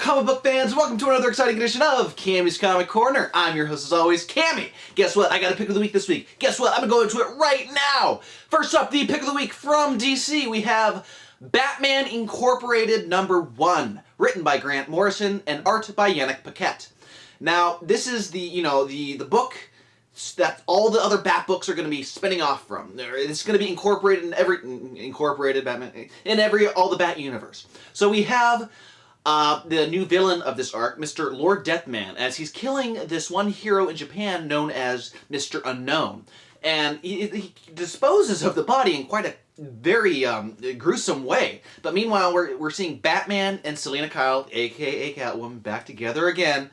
comic book fans, welcome to another exciting edition of Cammy's Comic Corner. I'm your host as always, Cammy. Guess what? I got a pick of the week this week. Guess what? I'm gonna go into it right now. First up, the pick of the week from DC. We have Batman Incorporated #1, written by Grant Morrison and art by Yanick Paquette. Now, this is the book that all the other Bat books are going to be spinning off from. It's going to be incorporated in all the Bat universe. So we have the new villain of this arc, Mr. Lord Deathman, as he's killing this one hero in Japan known as Mr. Unknown. And he disposes of the body in quite a very gruesome way. But meanwhile, we're seeing Batman and Selina Kyle, aka Catwoman, back together again,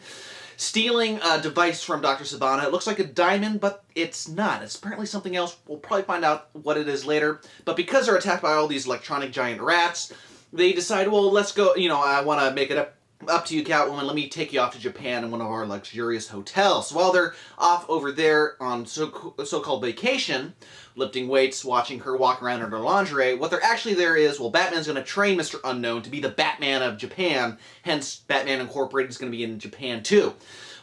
stealing a device from Dr. Sivana. It looks like a diamond, but it's not. It's apparently something else. We'll probably find out what it is later. But because they're attacked by all these electronic giant rats, they decide, well, let's go, I want to make it up to you, Catwoman. Let me take you off to Japan in one of our luxurious hotels. So while they're off over there on so-called vacation, lifting weights, watching her walk around in her lingerie, what they're actually there is, well, Batman's going to train Mr. Unknown to be the Batman of Japan, hence Batman Incorporated is going to be in Japan too.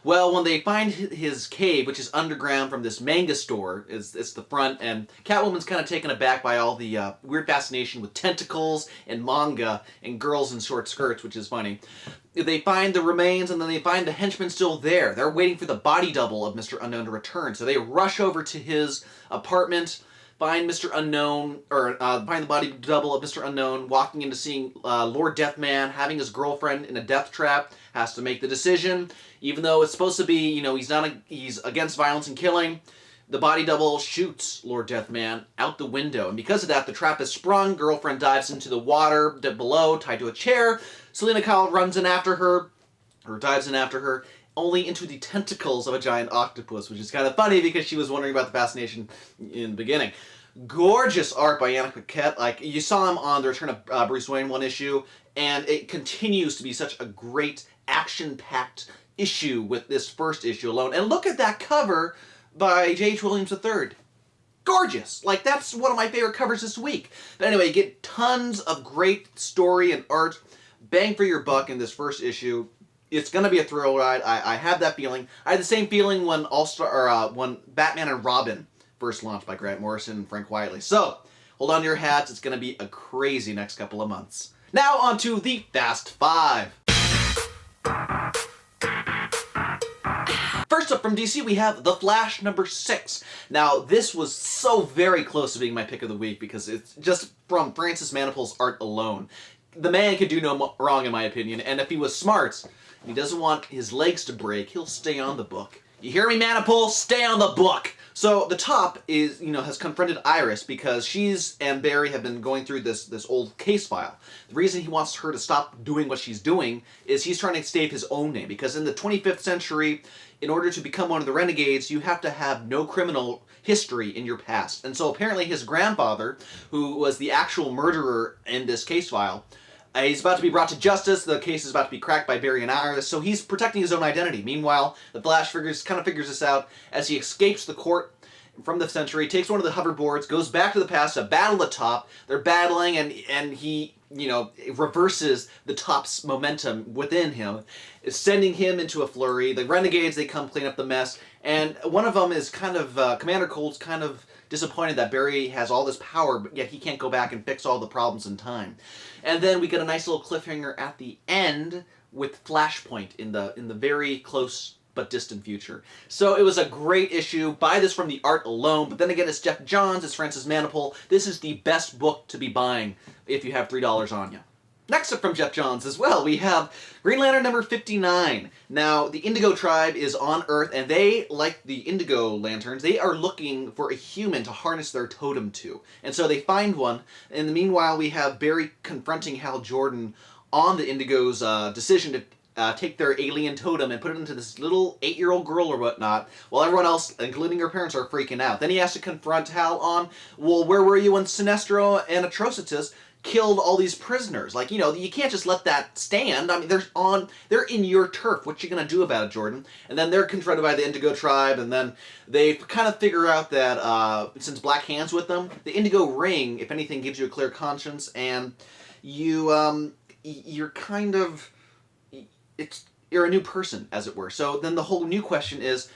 Well, when they find his cave, which is underground from this manga store, it's the front, and Catwoman's kind of taken aback by all the weird fascination with tentacles and manga and girls in short skirts, which is funny. They find the remains, and then they find the henchman still there. They're waiting for the body double of Mr. Unknown to return, so they rush over to his apartment, find Mr. Unknown, or find the body double of Mr. Unknown, walking into seeing Lord Deathman, having his girlfriend in a death trap, has to make the decision. Even though it's supposed to be, he's against violence and killing, the body double shoots Lord Deathman out the window. And because of that, the trap is sprung, girlfriend dives into the water below, tied to a chair. Selina Kyle runs in after her, or dives in after her, only into the tentacles of a giant octopus, which is kind of funny because she was wondering about the fascination in the beginning. Gorgeous art by Yanick Paquette. Like, you saw him on the Return of Bruce Wayne one issue, and it continues to be such a great action-packed issue with this first issue alone. And look at that cover by J.H. Williams III. Gorgeous! Like, that's one of my favorite covers this week. But anyway, you get tons of great story and art. Bang for your buck in this first issue. It's going to be a thrill ride. I have that feeling. I had the same feeling when when Batman and Robin first launched by Grant Morrison and Frank Whiteley. So, hold on to your hats. It's going to be a crazy next couple of months. Now on to the Fast Five. First up from DC, we have The Flash #6. Now, this was so very close to being my pick of the week because it's just from Francis Manapul's art alone. The man could do no wrong, in my opinion, and if he was smart, and he doesn't want his legs to break, he'll stay on the book. You hear me, Manapul? Stay on the book! So the top is, has confronted Iris because she's and Barry have been going through this old case file. The reason he wants her to stop doing what she's doing is he's trying to save his own name, because in the 25th century, in order to become one of the renegades, you have to have no criminal history in your past. And so apparently his grandfather, who was the actual murderer in this case file, he's about to be brought to justice. The case is about to be cracked by Barry and Iris, so he's protecting his own identity. Meanwhile, the Flash kind of figures this out as he escapes the court from the century, takes one of the hoverboards, goes back to the past to battle the Top. They're battling, and he, reverses the Top's momentum within him, sending him into a flurry. The Renegades, they come clean up the mess, and one of them is kind of, Commander Cold's kind of disappointed that Barry has all this power, but yet he can't go back and fix all the problems in time. And then we get a nice little cliffhanger at the end with Flashpoint in the very close but distant future. So it was a great issue. Buy this from the art alone, but then again, it's Jeff Johns, it's Francis Manapul. This is the best book to be buying if you have $3 on you. Next up from Jeff Johns as well, we have Green Lantern #59. Now, the Indigo Tribe is on Earth, and they, like the Indigo Lanterns, they are looking for a human to harness their totem to. And so they find one. In the meanwhile, we have Barry confronting Hal Jordan on the Indigo's decision to take their alien totem and put it into this little 8-year-old girl or whatnot, while everyone else, including her parents, are freaking out. Then he has to confront Hal on, well, where were you when Sinestro and Atrocitus killed all these prisoners? Like, you can't just let that stand. I mean, they're in your turf. What you gonna do about it, Jordan? And then they're confronted by the Indigo Tribe, and then they kind of figure out that since Black Hand's with them, the Indigo Ring, if anything, gives you a clear conscience, and you're kind of you're a new person, as it were. So then the whole new question is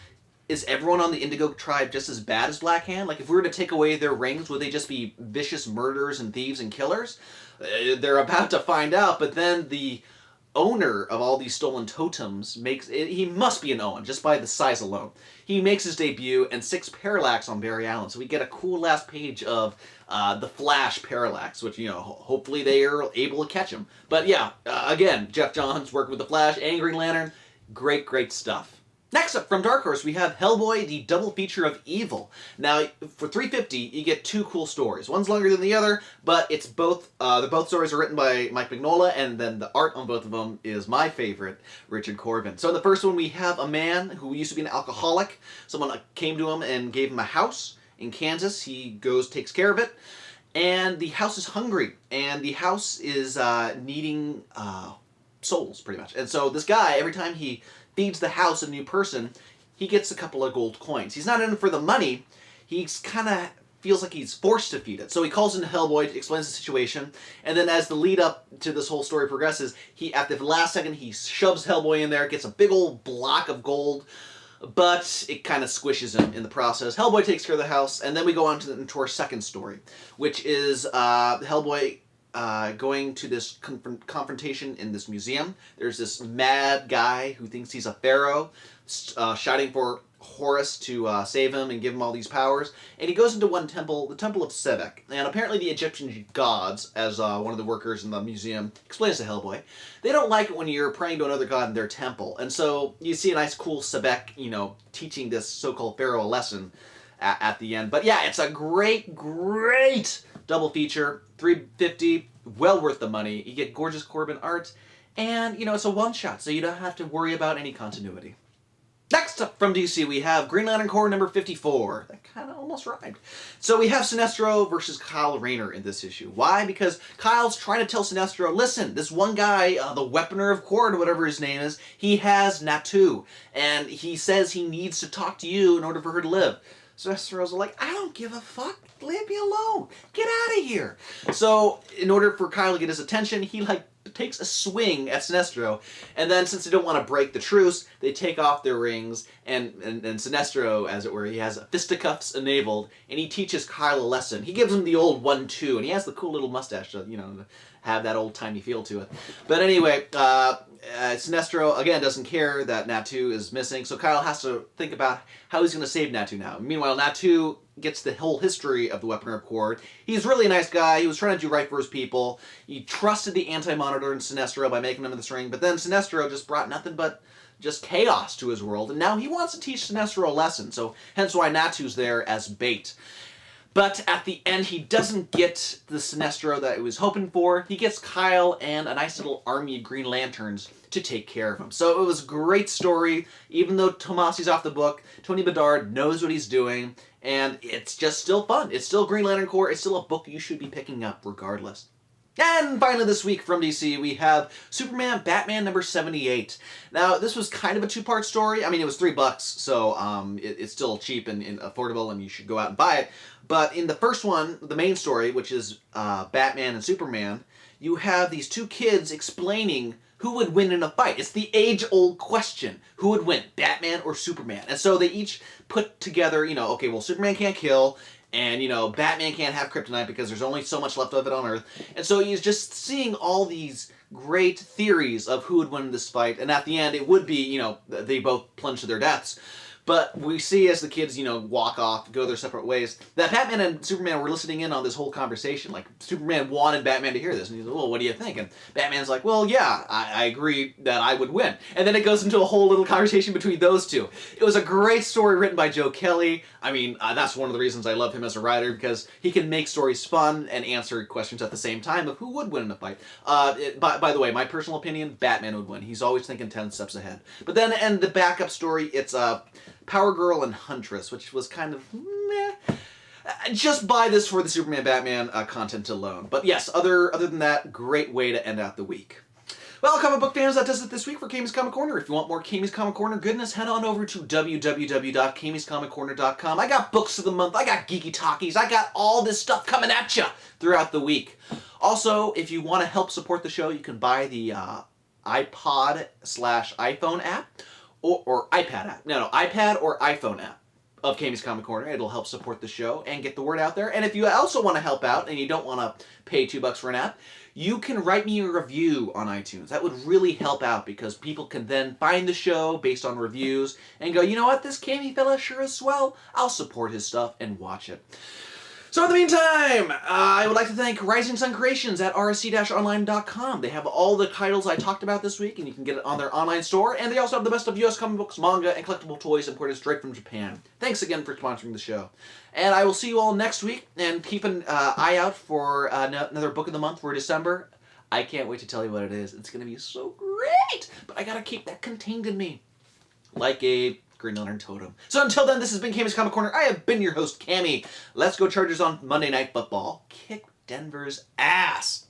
everyone on the Indigo tribe just as bad as Black Hand? Like, if we were to take away their rings, would they just be vicious murderers and thieves and killers? They're about to find out, but then the owner of all these stolen totems he must be an Owen, just by the size alone. He makes his debut, and 6 Parallax on Barry Allen. So we get a cool last page of the Flash Parallax, which, hopefully they are able to catch him. But yeah, again, Jeff Johns working with the Flash and Green Lantern. Great, great stuff. Next up, from Dark Horse, we have Hellboy, the double feature of Evil. Now, for $3.50, you get 2 cool stories. One's longer than the other, but it's both. Both stories are written by Mike Mignola, and then the art on both of them is my favorite, Richard Corbin. So in the first one, we have a man who used to be an alcoholic. Someone came to him and gave him a house in Kansas. He goes, takes care of it, and the house is hungry, and the house is needing souls, pretty much. And so this guy, every time he feeds the house a new person, he gets a couple of gold coins. He's not in it for the money. He's kind of feels like he's forced to feed it. So he calls in Hellboy, explains the situation, and then as the lead up to this whole story progresses, at the last second, he shoves Hellboy in there, gets a big old block of gold, but it kind of squishes him in the process. Hellboy takes care of the house, and then we go on into our second story, which is Hellboy going to this confrontation in this museum. There's this mad guy who thinks he's a pharaoh, shouting for Horus to save him and give him all these powers. And he goes into one temple, the Temple of Sebek. And apparently the Egyptian gods, as one of the workers in the museum explains to Hellboy, they don't like it when you're praying to another god in their temple. And so you see a nice cool Sebek, teaching this so-called pharaoh a lesson at the end. But yeah, it's a great, great double feature. $3.50, well worth the money. You get gorgeous Corbin art, and it's a one-shot, so you don't have to worry about any continuity. Next up from DC, we have Green Lantern Corps number 54. That kind of almost rhymed. So we have Sinestro versus Kyle Rayner in this issue. Why? Because Kyle's trying to tell Sinestro, listen, this one guy, the Weaponer of Cord, or whatever his name is, he has Natu, and he says he needs to talk to you in order for her to live. Sinestro's like, I don't give a fuck. Leave me alone. Get out of here. So, in order for Kyle to get his attention, he takes a swing at Sinestro, and then since they don't want to break the truce, they take off their rings, and Sinestro, as it were, he has fisticuffs enabled, and he teaches Kyle a lesson. He gives him the old 1-2, and he has the cool little mustache to, have that old-timey feel to it. But anyway, Sinestro, again, doesn't care that Natu is missing, so Kyle has to think about how he's going to save Natu now. Meanwhile, Natu gets the whole history of the Weaponer of Cord. He's really a nice guy. He was trying to do right for his people. He trusted the Anti-Monitor and Sinestro by making him in this ring, but then Sinestro just brought nothing but just chaos to his world, and now he wants to teach Sinestro a lesson, so hence why Natu's there as bait. But at the end, he doesn't get the Sinestro that he was hoping for. He gets Kyle and a nice little army of Green Lanterns to take care of him. So it was a great story. Even though Tomasi's off the book, Tony Bedard knows what he's doing, and it's just still fun. It's still Green Lantern Corps. It's still a book you should be picking up regardless. And finally this week from DC, we have Superman Batman number 78. Now, this was kind of a 2-part story. I mean, it was $3, so it's still cheap and affordable, and you should go out and buy it. But in the first one, the main story, which is Batman and Superman, you have these 2 kids explaining who would win in a fight. It's the age-old question. Who would win, Batman or Superman? And so they each put together, okay, well, Superman can't kill, and, Batman can't have kryptonite because there's only so much left of it on Earth. And so he's just seeing all these great theories of who would win this fight. And at the end, it would be, they both plunge to their deaths. But we see as the kids, walk off, go their separate ways, that Batman and Superman were listening in on this whole conversation. Like, Superman wanted Batman to hear this, and he's like, well, what do you think? And Batman's like, well, yeah, I agree that I would win. And then it goes into a whole little conversation between those two. It was a great story written by Joe Kelly. I mean, that's one of the reasons I love him as a writer, because he can make stories fun and answer questions at the same time of who would win in a fight. By the way, my personal opinion, Batman would win. He's always thinking 10 steps ahead. But then, and the backup story, it's Power Girl and Huntress, which was kind of meh. Just buy this for the Superman Batman content alone. But yes, other than that, great way to end out the week. Well, comic book fans, that does it this week for Cammy's Comic Corner. If you want more Cammy's Comic Corner goodness, head on over to www.cammyscomiccorner.com. I got books of the month, I got geeky talkies, I got all this stuff coming at you throughout the week. Also, if you want to help support the show, you can buy the iPod/iPhone app or iPad app. No, iPad or iPhone app of Cammy's Comic Corner. It'll help support the show and get the word out there. And if you also want to help out and you don't want to pay $2 for an app, you can write me a review on iTunes. That would really help out because people can then find the show based on reviews and go, you know what, this Cammy fella sure is swell. I'll support his stuff and watch it. So in the meantime, I would like to thank Rising Sun Creations at rsc-online.com. They have all the titles I talked about this week, and you can get it on their online store. And they also have the best of U.S. comic books, manga, and collectible toys imported straight from Japan. Thanks again for sponsoring the show. And I will see you all next week, and keep an eye out for another book of the month for December. I can't wait to tell you what it is. It's going to be so great, but I got to keep that contained in me. Like a Green Lantern totem. So until then, this has been Cammy's Comic Corner. I have been your host, Cammy. Let's go Chargers on Monday Night Football. Kick Denver's ass.